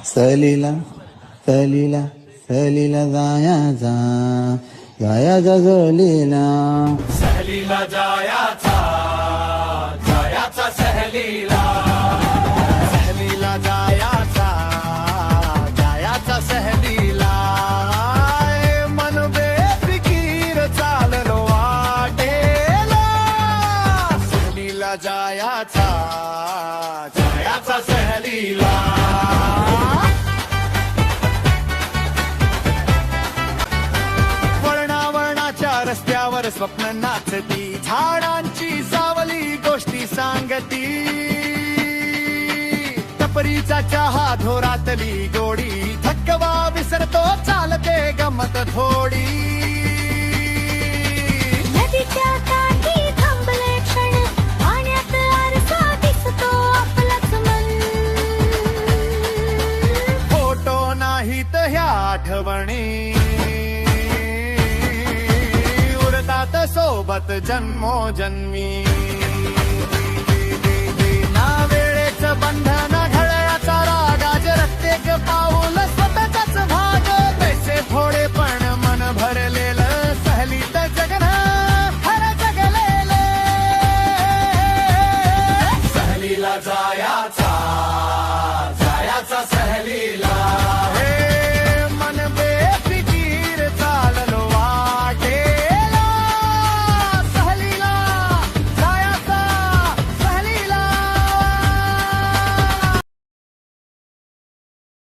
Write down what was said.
सहलीला सहलीला सहलीला जायाचा जायाचा सहलीला सहलीला जायाचा जायाचा सहलीला सहलीला जायाचा जायाचा सहलीला मन बेफिकीर चाललो वाटेला सहलीला जायाचा जायाचा सहलीला रस्त्यावर स्वप्न नाचती झाडांची सावली गोष्टी सांगती टपरीचा चहा धोरातली गोडी थकवा विसरतो चालते गमत थोडी नदीच्या काठी थांबले क्षण पाण्यात आरसा दिसतो आपलाच मन फोटो नाहीत ह्या आठवणी सोबत जन्मोजन्मी